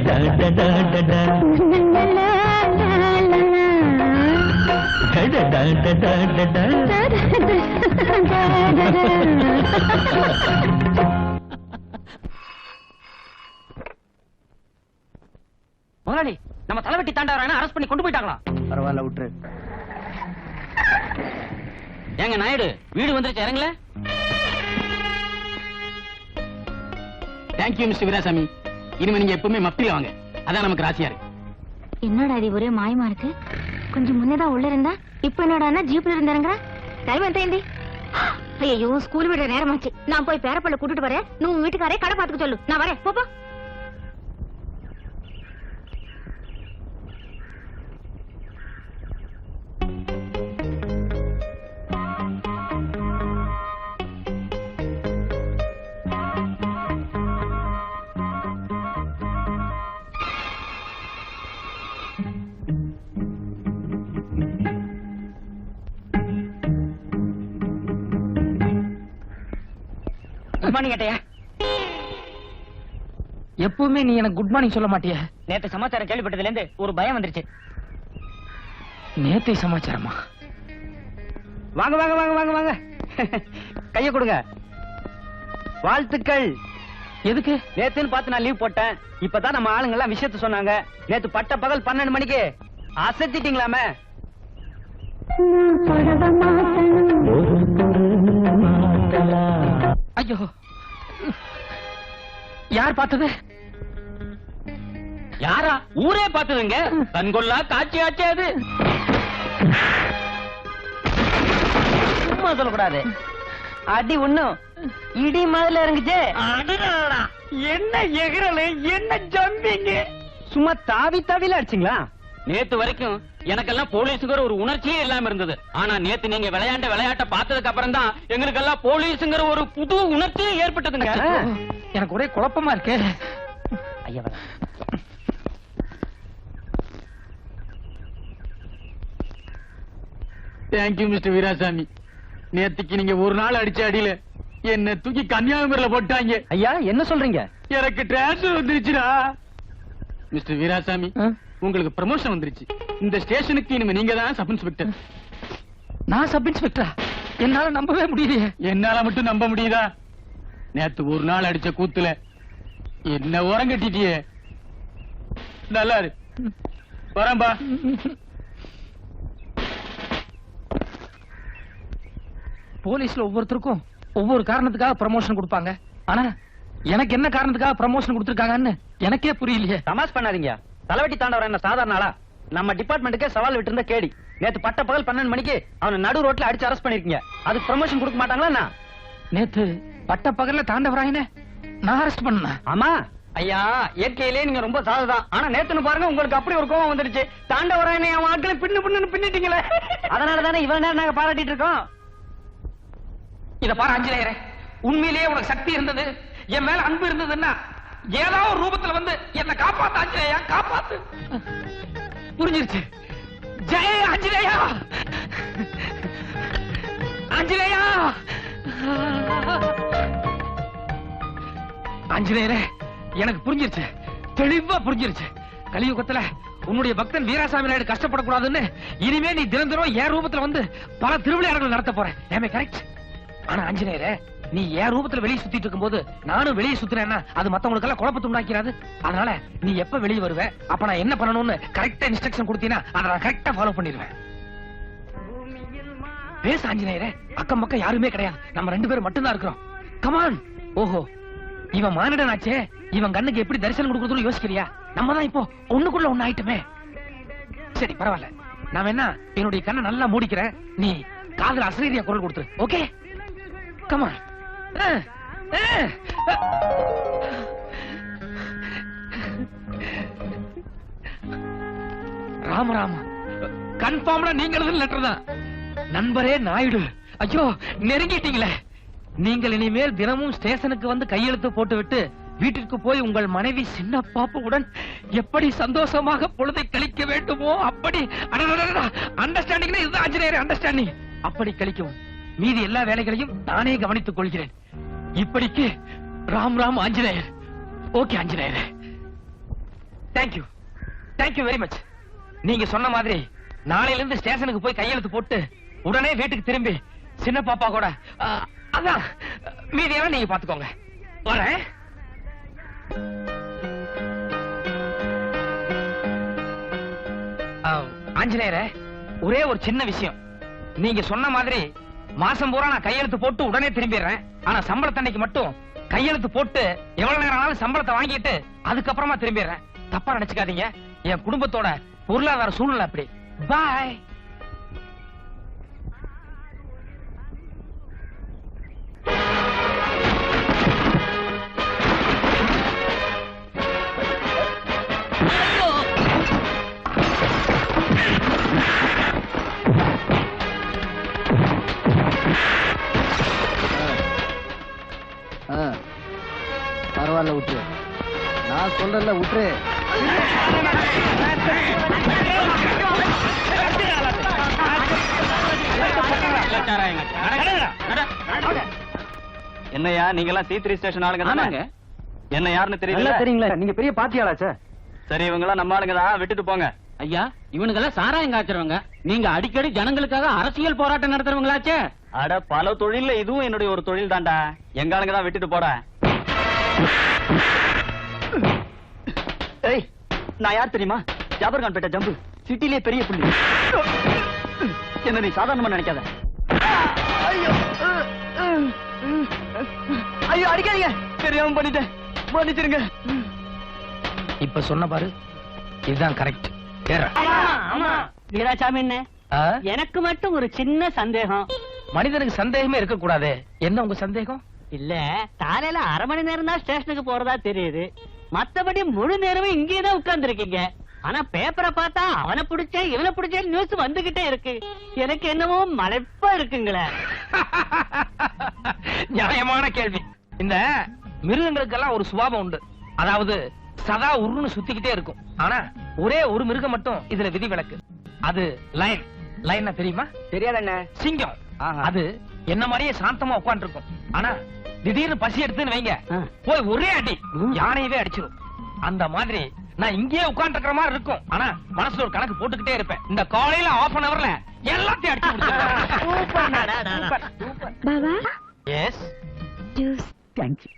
முதலாளி நம்ம தலைவெட்டி தாண்டவரான அரெஸ்ட் பண்ணி கொண்டு போயிட்டாங்களா? பரவாயில்ல விட்டுரு. ஏங்க நாயுடு வீடு வந்துருச்சு இறங்கல. Thank you mister Veerasamy. இனிமே நீங்க எப்பவுமே மப்பில வாங்க, அதான் நமக்கு ராசியா இருக்கு. என்னடா இது ஒரே மாயமா இருக்கு. கொஞ்சம் முன்னதான் உள்ள இருந்தா இப்ப என்னடா ஜீப்ல இருந்தாருங்க. டைம் எந்த ஐயோ ஸ்கூல் விடுற நேரமாச்சு. நான் போய் பேரப்பள்ள கூட்டிட்டு வரேன். நீ உன் வீட்டுக்காரே கடை பாத்துக்க சொல்லு. நான் வரேன். போப்பா. குட் மார்னிங் ஏட்டையா. எப்பவுமே நீ எனக்கு குட் மார்னிங் சொல்ல மாட்டிய. நேத்து சமாச்சாரம் கேள்விப்பட்டதுல இருந்து ஒரு பயம் வந்துருச்சு. நேத்தை சமாச்சாரமா? வாங்க வாங்க வாங்க வாங்க வாங்க கைய கொடுங்க. வாழ்த்துக்கள். எதுக்கு? நேத்துன்னு பார்த்து நான் லீவ் போட்டேன். இப்பதான் நம்ம ஆளுங்க எல்லாம் விஷயத்த சொன்னாங்க. நேத்து பட்ட பகல் 12 மணிக்கு அசத்திட்டீங்களாமே. ஐயோ யார் பார்த்தது? யாரா? ஊரே பார்த்ததுங்க. கண்கொள்ளா காட்சி ஆச்சு அது. சும்மா சொல்லக்கூடாது. அடி ஒண்ணும் இடி மாதிரி இறங்குச்சு. என்ன எகிறல, என்ன ஜம்பிங்க. சும்மா தாவி தாவில அடிச்சிங்களா? நேத்து வரைக்கும் எனக்கெல்லாம் போலீஸுங்கிற ஒரு உணர்ச்சியே இல்லாம இருந்தது. ஆனா நேத்து நீங்க விளையாண்ட விளையாட்ட பார்த்ததுக்கு அப்புறம் தான் எங்களுக்கெல்லாம் போலீஸுங்கிற ஒரு புது உணர்ச்சியே ஏற்பட்டதுங்க. எனக்கு ஒரே குழப்பமா இருக்கு. ஐயா தேங்க்யூ மிஸ்டர் வீராசாமி. நேத்துக்கு நீங்க ஒரு நாள் அடிச்ச அடியில என்ன தூக்கி கன்னியாகுமரியில போட்டாங்க. ஐயா என்ன சொல்றீங்க? எனக்கு டிரான்ஸ்பர் வந்துருச்சுடா. மிஸ்டர் வீராசாமி, உங்களுக்கு ப்ரமோஷன் வந்துருச்சு. இந்த ஸ்டேஷனுக்கு இனிமே நீங்க தான் சப் இன்ஸ்பெக்டர். நான் சப் இன்ஸ்பெக்டரா? என்னால நம்பவே முடியலையே. என்னால மட்டும் நம்ப முடியுதா? நேத்து ஒரு நாள் அடிச்ச கூத்துல என்ன ஓரம் கட்டிட்டியே. நல்லா இரு. வரம்பா. போலீஸ்ல ஒவ்வொருத்தருக்கும் ஒவ்வொரு காரணத்துக்காக ப்ரமோஷன் கொடுப்பாங்க. ஆனா எனக்கு என்ன காரணத்துக்காக ப்ரமோஷன் கொடுத்திருக்காங்கன்னு எனக்கே புரியலையே. தமாஷ் பண்ணாதீங்க. தலைவட்டி தாண்டவர் என்ன சாதாரண ஆளா? நம்ம டிபார்ட்மெண்ட்டுக்கே சவால் விட்டு இருந்த கேடி. நேத்து பட்ட பகல் 12 மணிக்கு அவனை நடு ரோட்ல அடிச்சு அரெஸ்ட் பண்ணிருக்கீங்க. அதுக்கு ப்ரமோஷன் கொடுக்க மாட்டாங்களா? நேத்து பட்ட பகல்ல தாண்டவராயனே நான் அரெஸ்ட் பண்ண. ஆமா ஐயா, இயற்கையிலே நீங்க ரொம்ப சாதுதான். ஆனா நேத்துன்னு பாருங்க, உங்களுக்கு அப்படி ஒரு கோவம் வந்துருச்சு. தாண்டவராயனை அவன் ஆட்களை பின்னிட்டீங்களே. அதனால தானே இவ்வளவு நேரம் நாங்க பாராட்டிட்டு இருக்கோம். இத பாரு ஆஞ்சநேயரே, உண்மையிலேயே உனக்கு சக்தி இருந்தது, என் மேல அன்பு இருந்ததுன்னா ஏதாவது ஒரு ரூபத்துல வந்து என்ன காப்பாத்து ஆஞ்சநேயா, காப்பாத்து. புரிஞ்சிருச்சு. ஜெய ஆஞ்சநேயா, ஆஞ்சநேயா. ஆஞ்சநேயரே, எனக்கு புரிஞ்சிருச்சு, தெளிவா புரிஞ்சிருச்சு. கலியுகத்துல உன்னுடைய பக்தன் வீராசாமி நாயுடு கஷ்டப்படக்கூடாதுன்னு இனிமே நீ தினம் என் ரூபத்துல வந்து பல திருவிளையாடல்கள் நடத்த போறேன். ஏமே கரெக்ட்? ஆனா ஆஞ்சநேயரே, நீ என் ரூபத்துல வெளியே சுத்திட்டு இருக்கும் போது நானும் வெளியே சுத்துறேன்னா அது மத்தவங்களுக்கு எல்லாம் குழப்பத்தை உண்டாக்கிறாது. அதனால நீ எப்ப வெளியே வருவ, அப்ப நான் என்ன பண்ணணும்னு கரெக்டா இன்ஸ்ட்ரக்ஷன் கொடுத்தீங்கன்னா அதை நான் கரெக்டா ஃபாலோ பண்ணிடுவேன். பேச ஆஞ்சநேயரே, அக்கம் பக்கம் யாருமே கிடையாது, நம்ம 2 பேரும் மட்டும்தான் இருக்கிறோம். கமான். ஓஹோ, இவன் மானிடனாச்சே, இவன் கண்ணுக்கு எப்படி தரிசனம் கொடுக்கறதுன்னு யோசிக்கிறியா? நம்ம தான் இப்போ ஒண்ணுக்குள்ள ஒண்ணு ஆயிட்டுமே. சரி பரவாயில்ல, நான் என்ன என்னுடைய கண்ணை நல்லா மூடிக்கிறேன், நீ காதுல அசரீரியா குரல் கொடுத்துரு. Okay comma. ராம ராம, கன்ஃபார்ம்டா நீங்க எழுதுன லெட்டர் தான். நண்பரே நாயுடு, ஐயோ நெருங்கிட்டீங்களே. நீங்கள் இனிமேல் தினமும் ஸ்டேஷனுக்கு வந்து கையெழுத்து போட்டு விட்டு வீட்டிற்கு போய் உங்கள் மனைவி சின்ன பாப்புடன் எப்படி சந்தோஷமாக பொழுதை கழிக்க வேண்டுமோ அப்படி அண்டர்ஸ்டாண்டிங் இதுதான் ஆஞ்சநேயர் அண்டர்ஸ்டாண்டிங். அப்படி கழிக்கவும் மீதி எல்லா வேலைகளையும் நானே கவனித்துக் கொள்கிறேன். இப்படிக்கு Ram Ram Anjaneyar. Okay Anjaneyar, thank you thank you very much. நீங்க சொன்ன மாதிரி நாளையில இருந்து ஸ்டேஷனுக்கு போய் கையெழுத்து போட்டு உடனே வீட்டுக்கு திரும்பி சின்ன பாப்பா கூட அதான் மீதியெல்லாம் நீங்க பாத்துக்கோங்க. வரேன். ஆஞ்சநேயரே, ஒரே ஒரு சின்ன விஷயம். நீங்க சொன்ன மாதிரி மாசம் பூரா நான் கையெழுத்து போட்டு உடனே திரும்பிடுறேன். ஆனா சம்பளத்தன்னைக்கு மட்டும் கையெழுத்து போட்டு எவ்வளவு நேரம் ஆனாலும் சம்பளத்தை வாங்கிட்டு அதுக்கப்புறமா திரும்பிடுறேன். தப்பா நினைச்சுக்காதீங்க, என் குடும்பத்தோட பொருளாதார சூழ்நிலை அப்படி. பாய். பரவாயில்ல விட்டுரு, நான் சொல்றல விட்டுரு. என்னையா நீங்க எல்லாம் C3 ஸ்டேஷன் ஆளுங்க தானே? என்ன யாருன்னு தெரியல? தெரியுங்களா, நீங்க பெரிய பாத்தியாளாச்சே. சரி, இவங்க எல்லாம் நம்ம ஆளுங்க தான், விட்டுட்டு போங்க. ஐயா, இவனுங்கெல்லாம் சாராயம் காய்ச்சறவங்க. நீங்க அடிக்கடி ஜனங்களுக்காக அரசியல் போராட்டம் நடத்துறவங்களாச்சே. அட, பல தொழில்ல இதுவும் என்னுடைய ஒரு தொழில் தான்டா. எங்க ஆளுங்க தான், விட்டுட்டு போட. ஏய், நான் யார் தெரியுமா? ஜாபர்கான் பேட்டை ஜம்பு, சிட்டிலே பெரிய புள்ளி. என்ன நீ சாதாரணமா நினைக்காத. ஐயோ அடிக்காதீங்க, தெரியாம பண்ணிட்டேன், மன்னிச்சிருங்க. இப்ப சொன்ன பாரு, இதுதான் கரெக்ட். வீராசாமி, என்ன எனக்கு மட்டும் ஒரு சின்ன சந்தேகம். மனிதனுக்கு சந்தேகமே இருக்க கூடாது. என்ன உங்க சந்தேகம்? இல்ல, காலையில அரை மணி நேரம் தான் ஸ்டேஷனுக்கு போறதா தெரியுது, மத்தபடி முழு நேரமும் இங்கேயே தான் உட்கார்ந்து இருக்கீங்க. ஆனா பேப்பரை பார்த்தா அவனை பிடிச்ச இவனை பிடிச்ச நியூஸ் வந்துகிட்டே இருக்கு. எனக்கு என்னவோ மலைப்பா இருக்குங்களே. நியாயமான கேள்வி. இந்த மிருகங்களுக்கெல்லாம் ஒரு சுபாவம் உண்டு. அதாவது சதா உருன்னு சுத்திக்கிட்டே இருக்கும். ஆனா ஒரே ஒரு மிருகம் மட்டும் இதுல விதிவிலக்கு. அது லைன். லைன்னா தெரியுமா? தெரியாதண்ண. சிங்கம். அது என்ன மாதிரியே சாந்தமா உட்கார்ந்து இருக்கும். ஆனா திடீர்னு பசி எடுத்துன்னு வைங்க, போய் ஒரே அடி யானையவே அடிச்சிடும். அந்த மாதிரி நான் இங்கேயே உட்கார்ந்து இருக்கிற மாதிரி இருக்கும். ஆனா மனசுல ஒரு கணக்கு போட்டுக்கிட்டே இருப்பேன். இந்த காலையில 1/2 hourல எல்லாத்தையும் அடிச்சு முடிச்சிடுவேன். Baba, yes juice. தேங்க்யூ.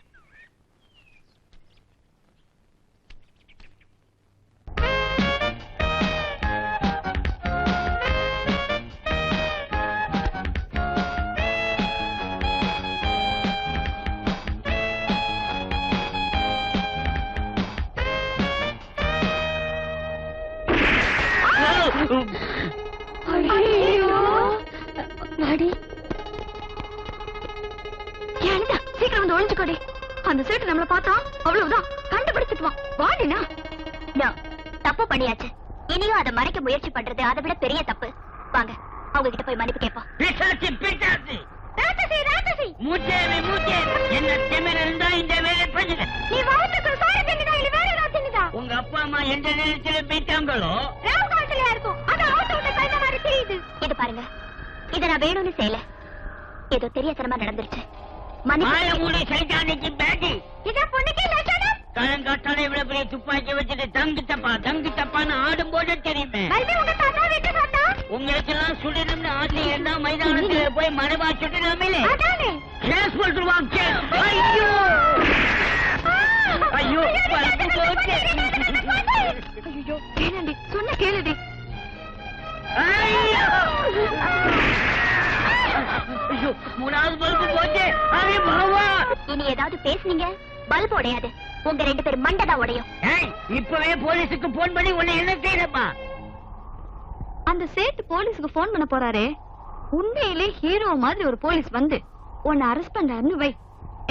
ஐயோ, வாடி. ஏன்டா சீக்கிரம் வந்து ஒளிஞ்சுக்கோடி. அந்த சேட்டு நம்மள பார்த்தா அவ்வளவுதான், கண்டுபிடிச்சிட்டுவான். வாடினா. தப்பு பண்ணியாச்சு, இனியும் அதை மறைக்க முயற்சி பண்றது அதை விட பெரிய தப்பு. வாங்க, அவங்க கிட்ட போய் மன்னிப்பு கேட்போம். ராட்சசி, ராட்சசி, என்ன திமிர இருந்தா இந்த வேலை பண்ணுங்க. நீ வாழ்த்துக்கு சாரி தின்னுதா இல்ல வேற ஏதாவது தின்னுதா? உங்க அப்பா அம்மா எந்த நேரத்துல போயிட்டாங்களோ ராவ் காலத்திலயா இருக்கும். அது ஆட்டோ விட்ட கழுத மாதிரி தெரியுது. இது பாருங்க, இத நான் வேணும்னு செய்யல, ஏதோ தெரியாதனமா நடந்துருச்சு. மாய மூடி சைத்தானிக்கு பேட்டி. இத பொண்ணுக்கே லட்சணம். காலங்காத்தால இவ்வளவு பெரிய துப்பாக்கி வச்சுட்டு தங்கு தப்பான்னு ஆடும் போது தெரியுமே. மறுபடியும் உங்க தாத்தா வீட்டு தாத்தா உங்களுக்கு எல்லாம் சுடணும்னு ஆசை இருந்தா மைதானத்துல போய் மரபா சுடலாமே. அதானே. கேஸ் போட்டுருவாங்க. ஐயோ ஐயோ, பல்பு போச்சு. ஐயோ, கேளுடி, சொன்ன கேளுடி. ஐயோ ஐயோ, 3வது பல்பு போச்சு. அரே பாவா, இனி ஏதாவது பேசுனீங்க பல்ப் உடையாது, உங்க 2 பேரும் மண்டை தான் உடையும். இப்பவே போலீஸுக்கு போன் பண்ணி உன்னை என்ன செய்யறப்பா? அந்த சேட்டு போலீஸ்க்கு போன் பண்ண போறாரே, உண்மையிலே ஹீரோ மாதிரி ஒரு போலீஸ் வந்து உன்னை அரெஸ்ட் பண்றாருன்னு வை,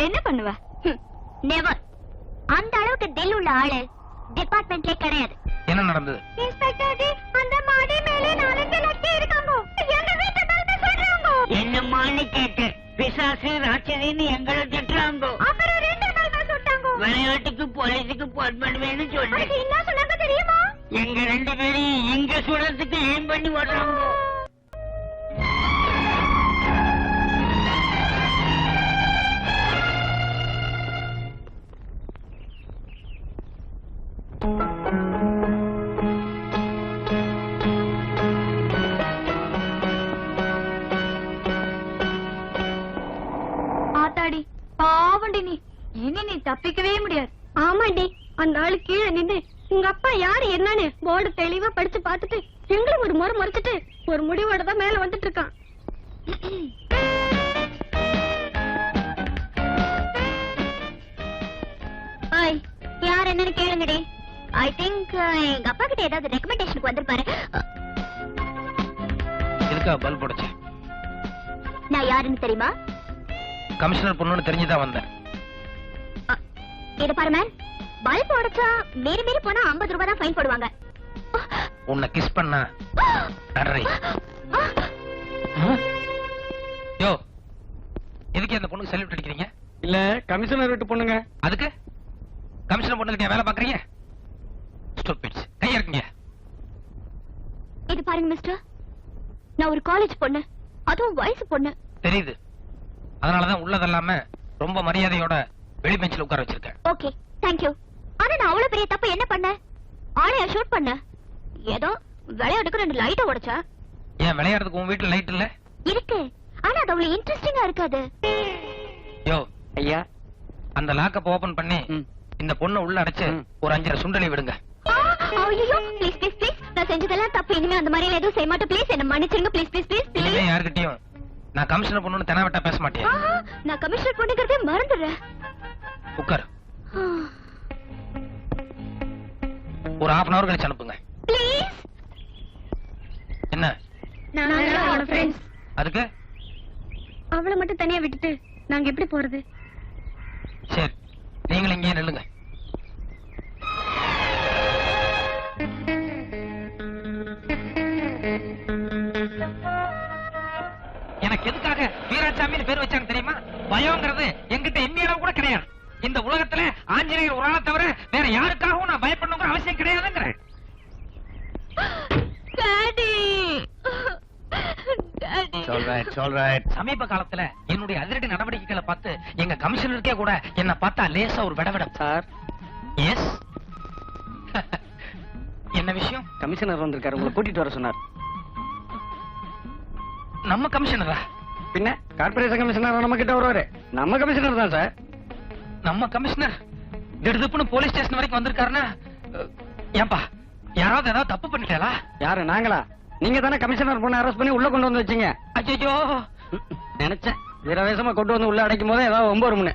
என்ன பண்ணுவ? நெவர். அந்த அளவுக்கு தில் உள்ள ஆளு டிபார்ட்மெண்ட்லே கிடையாது. என்ன நடந்தது? இன்ஸ்பெக்டர் ஜி, அந்த மாடி மேலே 4 லட்சம் இருக்காங்க. எங்க வீட்டு பல்ப சொல்றாங்க. என்னமான்னு கேட்டு பிசாசு ராட்சசின்னு எங்களை திட்டுறாங்க. அப்புறம் 2 பல்ப சுட்டாங்க. விளையாட்டுக்கு போலீஸுக்கு போன் பண்ணுவேன்னு சொல்லு. அதுக்கு என்ன சொன்னாங்க தெரியுமா? எங்க 2 பேரையும் இங்க சுடுறதுக்கு ஏம் பண்ணி வர்றாங்க. ஆத்தாடி, பாவண்டி நீ, இனி நீ தப்பிக்கவே முடியாது. ஆமாண்டி, அந்த ஆளு கீழே நின்னு உங்க அப்பா யாரு என்னன்னு போர்டு தெளிவா படிச்சு பார்த்துட்டு எங்களை ஒரு முறை முறைச்சிட்டு ஒரு முடிவோட தான் மேல வந்துட்டு இருக்கான். யார் என்னன்னு கேளுங்கடி. ஐ திங்க் எங்க அப்பா கிட்ட ஏதாவது ரெக்கமெண்டேஷனுக்கு வந்திருப்பாரு. இருக்கா பல்ப் உடைச்சு? நான் யாருன்னு தெரியுமா? கமிஷனர் பொண்ணுன்னு தெரிஞ்சுதான் வந்தேன். இத பாரு மேன், பல்ப் உடைச்சா மீறி மீறி போனா 50 ரூபாய் தான் ஃபைன் போடுவாங்க. உன்னை கிஸ் பண்ணா அடறி. யோ, எதுக்கு அந்த பொண்ணுக்கு சல்யூட் அடிக்கிறீங்க? இல்ல கமிஷனர் வீட்டு பொண்ணுங்க. அதுக்கு கமிஷனர் பொண்ணுகிட்ட வேலை பாக்குறீங்க? ஸ்டூபிட்ஸ், கையா இருக்கீங்க. இது பாருங்க மிஸ்டர், நான் ஒரு காலேஜ் பொண்ணு, அதுவும் வயசு பொண்ணு. தெரியுது. அதனாலதான் உள்ளதெல்லாம ரொம்ப மரியாதையோட வெளி பெஞ்சில உட்கார வச்சிருக்கேன். Okay, thank you. ஆனா நான் அவ்வளவு பெரிய தப்பு என்ன பண்ண? ஆளைய ஷூட் பண்ண. ஏதோ விளையாட்டுக்கு 2 லைட்ட உடைச்சா. ஏன் விளையாடுறதுக்கு உன் வீட்டுல லைட் இல்ல? இருக்கு, ஆனா அது அவ்வளவு இன்ட்ரெஸ்டிங்கா இருக்காது. யோ ஐயா, அந்த லாக்கப் ஓபன் பண்ணி இந்த பொண்ணை உள்ள அடைச்சு ஒரு 5 சுண்டலி விடுங்க. ஐயோ, ப்ளீஸ் ப்ளீஸ் ப்ளீஸ், நான் செஞ்சதெல்லாம் தப்பு. இனிமே அந்த மாதிரி எதுவும் செய்ய மாட்டேன். ப்ளீஸ் என்ன மன்னிச்சிருங்க. ப்ளீஸ் ப்ளீஸ் ப்ளீஸ் இனிமே ப்ளீஸ். யாருக்கிட்டையும் நான் கமிஷனர் பொண்ணுன்னு தெனாவட்டா பேச மாட்டேன். நான் கமிஷனர் பொண்ணுங்கிறதே மறந்துடுறேன். உட்கார். ஒரு 1/2 hour கழிச்சு அனுப்புங்க. ப்ளீஸ். என்ன? நான் ஃப்ரெண்ட்ஸ். அதுக்கு அவளை மட்டும் தனியா விட்டுட்டு நாங்க எப்படி போறது? சரி, நீங்களும் இங்கே நில்லுங்க. எனக்கு எதுக்காக வீராசாமின்னு பேர் வச்சாங்க தெரியுமா? பயம்ங்கிறது என்கிட்ட எண்ணியளவு கூட கிடையாது. இந்த உலகத்துல ஆஞ்சநேயர் ஒரு ஆளை தவிர வேற யாருக்காகவும் நான் பயப்படணுங்கிற அவசியம் கிடையாதுங்கிறேன். சமீப காலத்துல என்னுடைய அதிரடி நடவடிக்கைகளை பார்த்து எங்க கமிஷனருக்கே கூட என்ன பார்த்தா லேசா ஒரு விடவிடம். Sir, S. என்ன விஷயம்? கமிஷனர் வந்திருக்காரு, உங்களை கூட்டிட்டு வர சொன்னார். நம்ம கமிஷனரா? பின்ன கார்பரேஷன் கமிஷனர் நம்ம கிட்ட வருவாரு. நம்ம கமிஷனர் தான் சார். நம்ம கமிஷனர் திடுதுப்புன்னு போலீஸ் ஸ்டேஷன் வரைக்கும் வந்திருக்காருன்னா, ஏன்பா யாராவது ஏதாவது தப்பு பண்ணிட்டாளா? யாரு, நாங்களா? நீங்க தானே கமிஷனர் பொண்ணை அரெஸ்ட் பண்ணி உள்ள கொண்டு வந்து வச்சீங்க. ஐயோ, நினைச்சேன் வீரவேசமா கொண்டு வந்து உள்ள அடைக்கும் போதே ஏதாவது 9 மணி.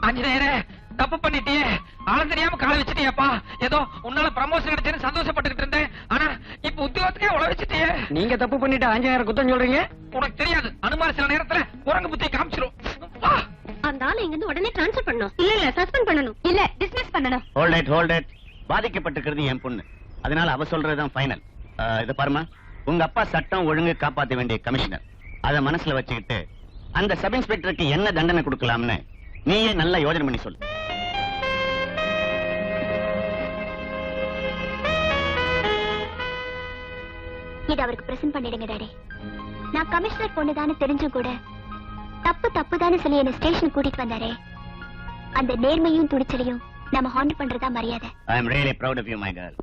ஆஞ்சநேயரே, தப்பு பண்ணிட்டியே. ஆளம் தெரியாம கால வச்சுட்டியப்பா. ஏதோ உன்னால ப்ரமோஷன் கிடைச்சேன்னு சந்தோஷப்பட்டுக்கிட்டு இருந்தேன். ஆனா இப்ப உத்தியோகத்துக்கே உழ வச்சுட்டியே. நீங்க தப்பு பண்ணிட்டு ஆஞ்சநேயரை குத்தம் சொல்றீங்க. உனக்கு தெரியாது, அனுமார் சில நேரத்துல குரங்கு புத்தியை காமிச்சிரும். அந்த ஆளை இங்க இருந்து உடனே ட்ரான்ஸ்ஃபர் பண்ணணும். இல்ல சஸ்பெண்ட் பண்ணணும். இல்ல டிஸ்மிஸ் பண்ணணும். Hold it. பாதிக்கப்பட்டிருக்கிறது என் பொண்ணு, அதனால அவ சொல்றதுதான் ஃபைனல். இத பாருமா, உங்க அப்பா சட்டம் ஒழுங்கு காப்பாத்த வேண்டிய கமிஷனர். அத மனசுல வச்சுக்கிட்டு அந்த சப் இன்ஸ்பெக்டருக்கு என்ன தண்டனை கொடுக்கலாம்னு நீயே நல்லா யோசனை பண்ணி சொல்லு. இது அவருக்கு பிரசன்ட் பண்ணிடுங்க டாடி. நான் கமிஷனர் பொண்ணுதான்னு தெரிஞ்சும் கூட தப்பு தானே சொல்லி என்ன ஸ்டேஷன் கூட்டிட்டு வந்தாரே, அந்த நேர்மையும் துடிச்சலையும் நம்ம ஹாண்ட் பண்றதா மரியாதை. I am really proud of you, my girl.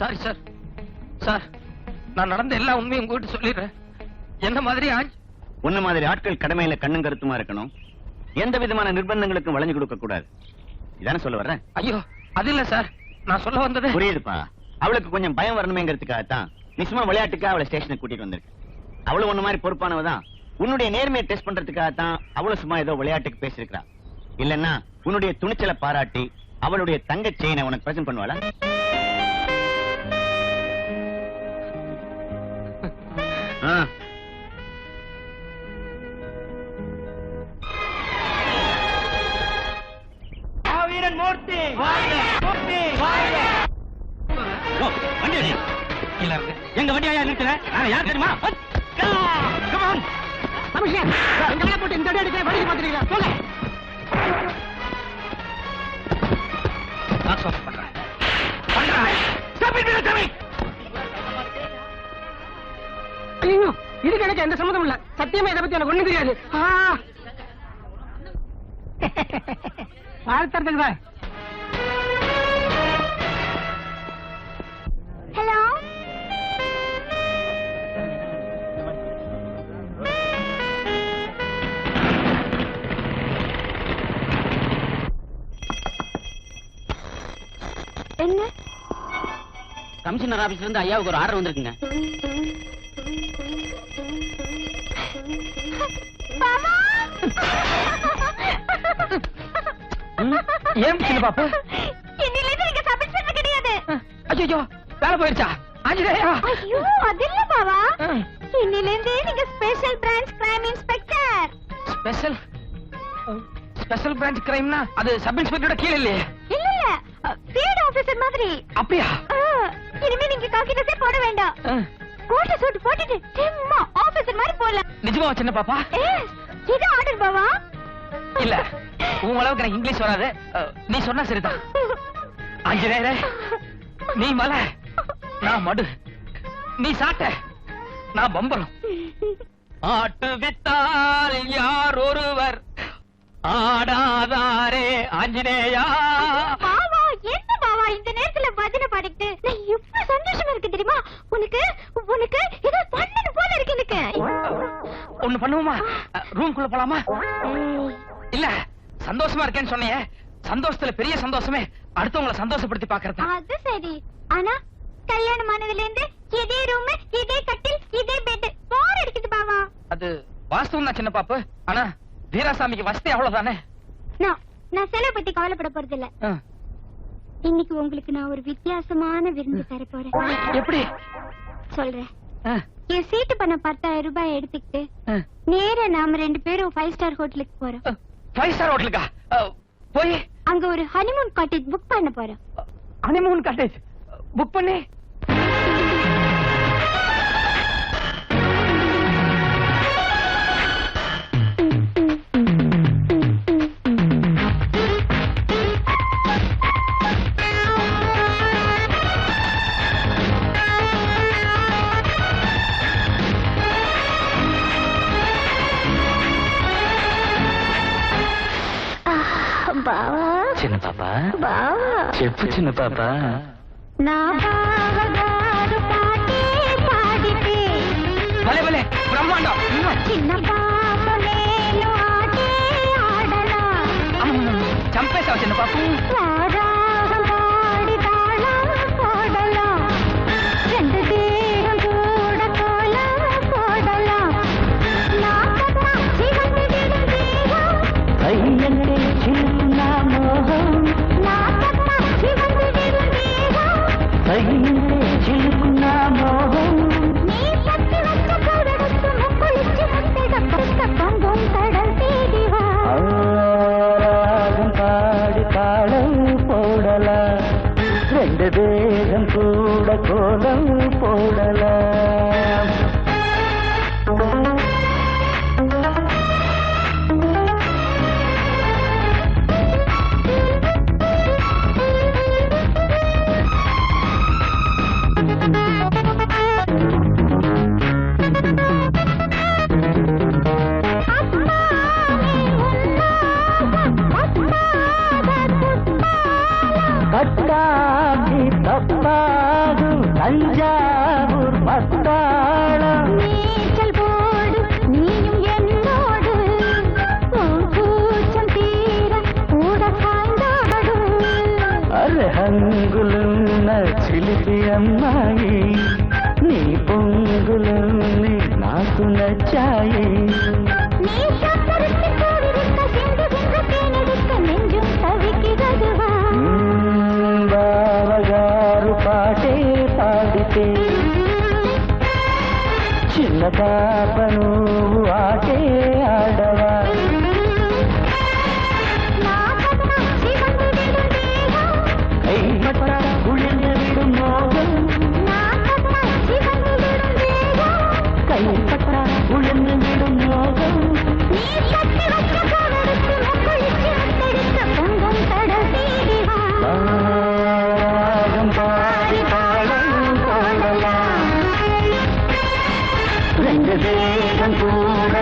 Sorry sir. Sir, நான் நடந்த எல்லா உண்மையும் உங்ககிட்ட சொல்லிடுறேன். என்ன மாதிரி உன்ன மாதிரி ஆட்கள் கடமையில கண்ணும் கருத்துமா இருக்கணும். எந்த விதமான நிர்பந்தங்களுக்கும் வளைஞ்சு கொடுக்க கூடாது. இதானே சொல்ல வர்றேன். ஐயோ அது இல்ல சார், நான் சொல்ல வந்தது புரியுதுப்பா. அவளுக்கு கொஞ்சம் பயம் வரணுமேங்கிறதுக்காகத்தான் நீ சும்மா விளையாட்டுக்கா அவளை ஸ்டேஷனுக்கு கூட்டிட்டு வந்திருக்க. அவளும் ஒண்ணு மாதிரி பொறுப்பானவதான். உன்னுடைய நேர்மையை டெஸ்ட் பண்றதுக்காகத்தான் அவளும் சும்மா ஏதோ விளையாட்டுக்கு பேசிருக்கா. இல்லன்னா உன்னுடைய துணிச்சலை பாராட்டி அவளுடைய தங்க செயினை உனக்கு பிரசன்ட் பண்ணுவாளா? வீரன் மூர்த்தி இல்ல இருக்கு. எங்க வண்டி ஐயா நிறுத்துற? யார் தெரியுமா? போட்டு இந்த அடி வண்டி பாத்துறீங்களா? போங்க. நான் சொல்ல பண்றேன். ஐயோ, இதுக்கு எனக்கு எந்த சம்மதம் இல்ல. சத்தியமா இதை பத்தி எனக்கு ஒண்ணும் தெரியாது. வாழ்த்துறதுக்கு தான். ஹலோ, என்ன? கமிஷனர் ஆபீஸ்ல இருந்து ஐயாவுக்கு ஒரு ஆர்டர் வந்திருக்குங்க. மாமா! ஏன் சின்ன பாப்பு? இன்னிலிருந்து நீங்க சப் இன்ஸ்பெக்டர் கிடையாது. ஐயோ வேலை போயிருச்சா? ஆஞ்சநேயா! ஐயோ, அது இல்ல பாவா. இன்னிலிருந்து நீங்க special branch crime inspector. Special branch கிரைம்னா அது சப் இன்ஸ்பெக்டரோட கீழ இல்லையே? இல்ல இல்ல, ஃபீல்ட் ஆபீசர் மாதிரி. அப்படியா? இனிமே நீங்க காக்கி ட்ரெஸ் போட வேண்டாம். கோட் சூட் போட்டுட்டு சும்மா ஆபீசர் மாதிரி போலாம். நிஜமா சின்ன பாப்பா? இது ஆர்டர் பாவா. இல்ல, உன் அளவுக்கு எனக்கு இங்கிலீஷ் வராது. நீ சொன்னா சரிதான். ஆஞ்சநேயரே, நீ மலை, நான் மடு. நீ சாட்ட, நான் பம்பரம். ஆட்டு வித்தால் யார் ஒருவர் ஆடாதாரே ஆஞ்சநேயா. பாவா, என்ன பாவா இந்த நேரத்துல பஜனை பாடிட்டு? நான் எவ்வளவு சந்தோஷமா இருக்கு தெரியுமா? உனக்கு உனக்கு ஏதோ பண்ணணும் போல இருக்கு எனக்கு. ஒண்ணு பண்ணுவோமா? ரூம்குள்ள போலாமா? இல்ல, சந்தோஷமா இருக்கேன்னு சொன்னியே, சந்தோஷத்துல பெரிய சந்தோஷமே அடுத்தவங்களை சந்தோஷப்படுத்தி பாக்குறது. அது சரி, ஆனா கல்யாணம் ஆனதுல இருந்து இதே ரூம், இதே கட்டில், இதே பெட், போர் அடிக்குது பாவா. அது வாஸ்தவம் தான் சின்ன பாப்பு. ஆனா வீராசாமிக்கு வசதி அவ்வளவுதானே. நான் செலவு பத்தி கவலைப்பட போறது இல்ல. இன்னைக்கு உங்களுக்கு நான் ஒரு வித்தியாசமான விருந்து தர போறேன். எப்படி சொல்றேன். என் சீட்டு பண்ண 10,000 ரூபாய் எடுத்துக்கிட்டு நேரா நாம 2 பேரும் 5 ஸ்டார் ஹோட்டலுக்கு போறோம். 5 ஸ்டார் ஹோட்டலுக்கா? போய் அங்க ஒரு ஹனிமூன் காட்டேஜ் புக் பண்ண போறோம். ஹனிமூன் காட்டேஜ் புக் பண்ணி బావా చిన్న పాప బావా చెప్పు చిన్న పాప నా బావగారు పాటే పాడితే భలే భలే బ్రహ్మాండం. చిన్న పాప నేను ఆటే ఆడనా చంపేశావు చిన్న పాప. రారాగం పాడి తాళం పోడలా రెండు దేహం కూడా కోలం పోడలా నా కథ జీవంతి దేహం అయ్యంటే చిన్న మోహం నా కథ జీవంతి దేహం అయ్యంటే చిన్న మోహం நீ பத்தி வச்ச கவரடுத்து முக்குளிச்சு முத்தைக பங்கும் கடல் தேடிவா ராகம் பாடி தாளம் போடலா ரெண்டு தேகம் கூட கோலம் போடலா பட்டாதி தப்பாது தஞ்சாவூர் చిలిపి అమ్మాయి నీ పొంగులన్నీ నాకు నచ్చాయి நீ சத்தரித்து கோவிலுக்க சென்று சென்று தேனெடுக்க நெஞ்சும் தவிக்கிறதுவா బావగారు పాటే పాడితే చిన్న పాప నువ్వు ఆటే ఆడవా கைப்பட்ட உழிந்து விடும் மோகம் கைப்பட்ட உழிந்து விடும் மோகம் ராகம் பாடி பாடம் பாடலாம் ரெண்டு தேகம் கூட